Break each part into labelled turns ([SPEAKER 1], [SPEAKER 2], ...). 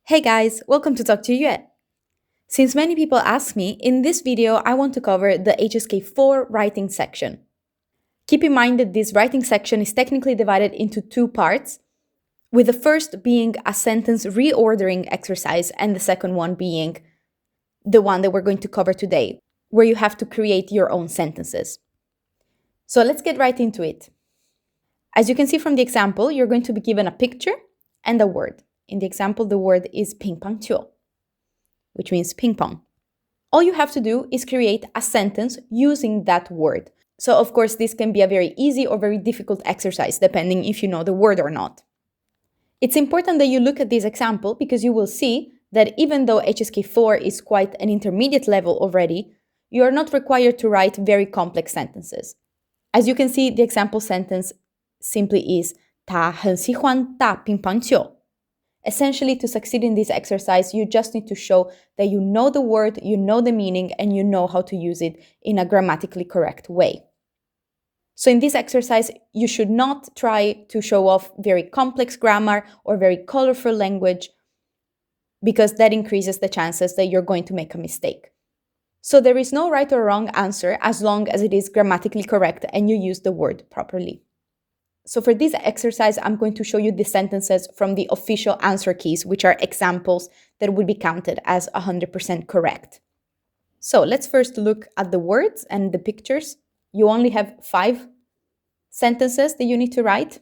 [SPEAKER 1] Hey guys, welcome to Talk to Yue. Since many people ask me, in this video I want to cover the HSK 4 writing section. Keep in mind that this writing section is technically divided into two parts, with the first being a sentence reordering exercise and the second one being the one that we're going to cover today, where you have to create your own sentences. So let's get right into it. As you can see from the example, you're going to be given a picture and a word. In the example, the word is乒乓球, which means ping pong. All you have to do is create a sentence using that word. So of course, this can be a very easy or very difficult exercise, depending if you know the word or not. It's important that you look at this example because you will see that even though HSK 4 is quite an intermediate level already, you are not required to write very complex sentences. As you can see, the example sentence simply is 他很喜欢打乒乓球. Essentially, to succeed in this exercise, you just need to show that you know the word, you know the meaning, and you know how to use it in a grammatically correct way. So in this exercise, you should not try to show off very complex grammar or very colorful language, because that increases the chances that you're going to make a mistake. So there is no right or wrong answer as long as it is grammatically correct and you use the word properly. So for this exercise, I'm going to show you the sentences from the official answer keys, which are examples that would be counted as 100% correct. So let's first look at the words and the pictures. You only have 5 sentences that you need to write.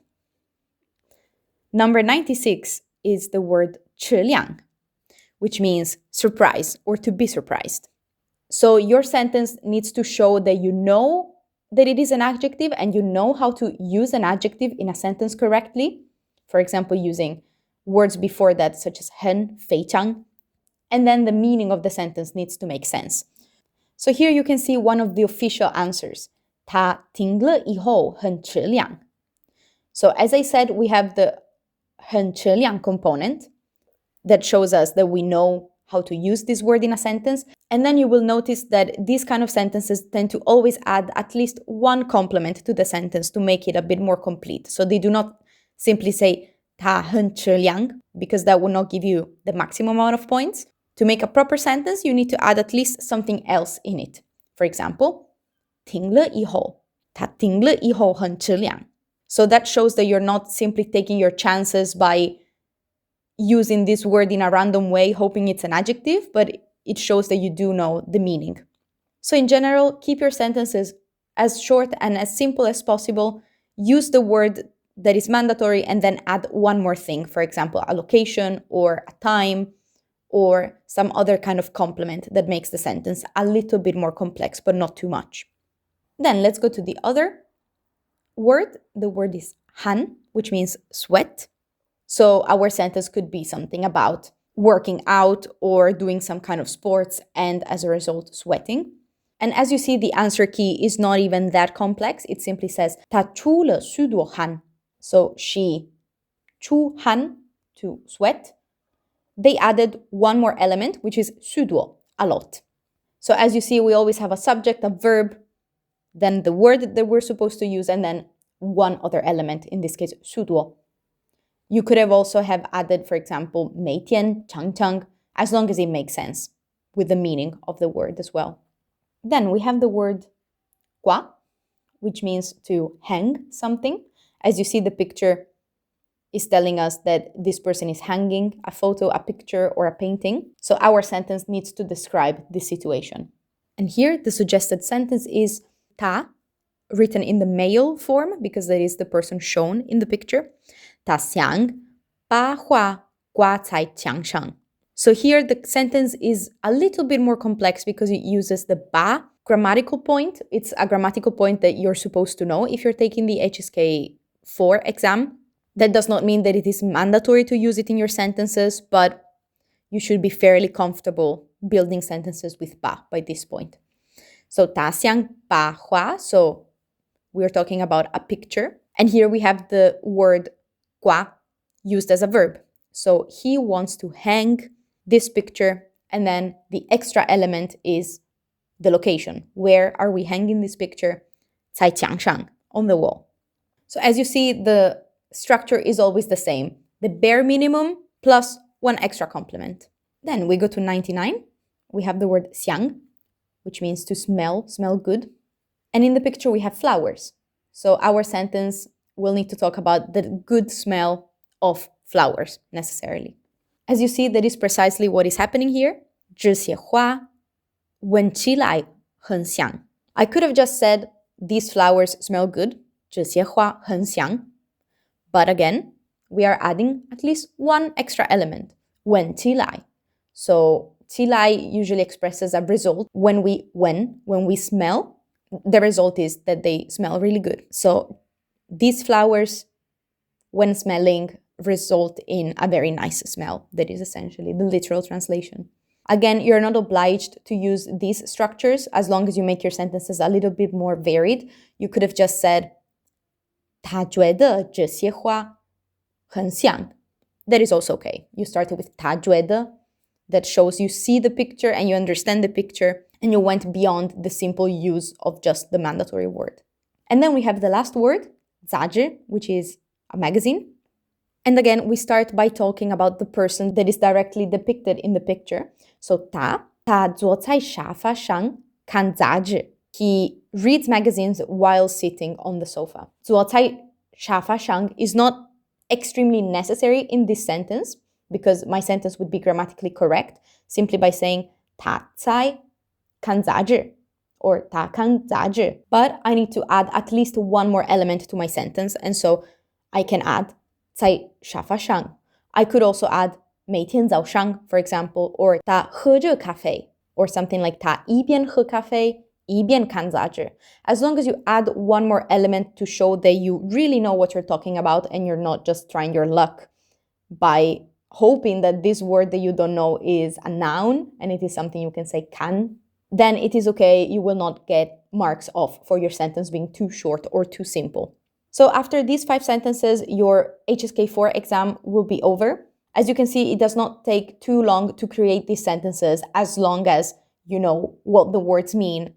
[SPEAKER 1] Number 96 is the word 吃亮, which means surprise or to be surprised. So your sentence needs to show that you know that it is an adjective and you know how to use an adjective in a sentence correctly. For example, using words before that such as 很,非常, and then the meaning of the sentence needs to make sense. So here you can see one of the official answers. 他听了以后很吃亮. So as I said, we have the 很吃亮 component that shows us that we know how to use this word in a sentence. And then you will notice that these kind of sentences tend to always add at least one complement to the sentence to make it a bit more complete. So they do not simply say 他很吃亮, because that will not give you the maximum amount of points. To make a proper sentence, you need to add at least something else in it. For example, 听了以后, 他听了以后很吃亮. So that shows that you're not simply taking your chances by using this word in a random way, hoping it's an adjective, but it shows that you do know the meaning. So in general, keep your sentences as short and as simple as possible. Use the word that is mandatory and then add one more thing, for example, a location or a time or some other kind of complement that makes the sentence a little bit more complex, but not too much. Then let's go to the other word. The word is 한, which means sweat. So our sentence could be something about working out or doing some kind of sports and as a result sweating. And as you see, the answer key is not even that complex. It simply says 她出了许多汗. So she 出汗 to sweat. They added one more element, which is 许多, a lot. So as you see, we always have a subject, a verb, then the word that we're supposed to use, and then one other element, in this case 许多. You could have also have added, for example, 每天常常, as long as it makes sense with the meaning of the word as well. Then we have the word 挂, which means to hang something. As you see, the picture is telling us that this person is hanging a photo, a picture, or a painting. So our sentence needs to describe this situation. And here the suggested sentence is 他, written in the male form because that is the person shown in the picture. 他想把画挂在墙上. So here the sentence is a little bit more complex because it uses the ba grammatical point. It's a grammatical point that you're supposed to know if you're taking the HSK 4 exam. That does not mean that it is mandatory to use it in your sentences, but you should be fairly comfortable building sentences with ba by this point. So 他想把画, so we're talking about a picture. And here we have the word 挂 used as a verb. So he wants to hang this picture, and then the extra element is the location. Where are we hanging this picture? 在墙上, on the wall. So as you see, the structure is always the same. The bare minimum plus one extra complement. Then we go to 99. We have the word 香, which means to smell good. And in the picture, we have flowers. So our sentence will need to talk about the good smell of flowers, necessarily. As you see, that is precisely what is happening here. 这些花闻起来很香. I could have just said, these flowers smell good. 这些花很香. But again, we are adding at least one extra element. 闻起来. So 起来 usually expresses a result when we smell. The result is that they smell really good. So these flowers, when smelling, result in a very nice smell. That is essentially the literal translation. Again, you're not obliged to use these structures as long as you make your sentences a little bit more varied. You could have just said, 他觉得这些花很香. That is also okay. You started with 他觉得. That shows you see the picture and you understand the picture, and you went beyond the simple use of just the mandatory word. And then we have the last word, 杂志, which is a magazine. And again, we start by talking about the person that is directly depicted in the picture. So 他坐在沙发上看杂志. He reads magazines while sitting on the sofa. 坐在沙发上 is not extremely necessary in this sentence, because my sentence would be grammatically correct simply by saying 他在看杂志 or 他看杂志. But I need to add at least one more element to my sentence, and so I can add 在沙发上. I could also add 每天早上, for example, or 他喝着咖啡, or something like 他一边喝咖啡一边看杂志. As long as you add one more element to show that you really know what you're talking about and you're not just trying your luck by hoping that this word that you don't know is a noun and it is something you can say can, then it is okay. You will not get marks off for your sentence being too short or too simple. So after these 5 sentences, your HSK 4 exam will be over. As you can see, it does not take too long to create these sentences as long as you know what the words mean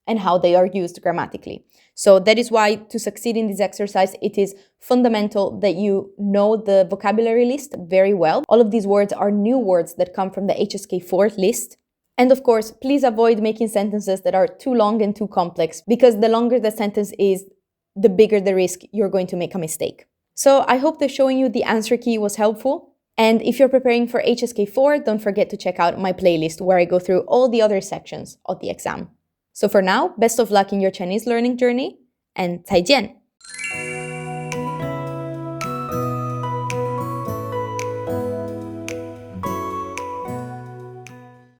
[SPEAKER 1] and how they are used grammatically. So that is why, to succeed in this exercise, it is fundamental that you know the vocabulary list very well. All of these words are new words that come from the HSK 4 list. And of course, please avoid making sentences that are too long and too complex, because the longer the sentence is, the bigger the risk you're going to make a mistake. So I hope that showing you the answer key was helpful. And if you're preparing for HSK 4, don't forget to check out my playlist where I go through all the other sections of the exam. So for now, best of luck in your Chinese learning journey, and 再见!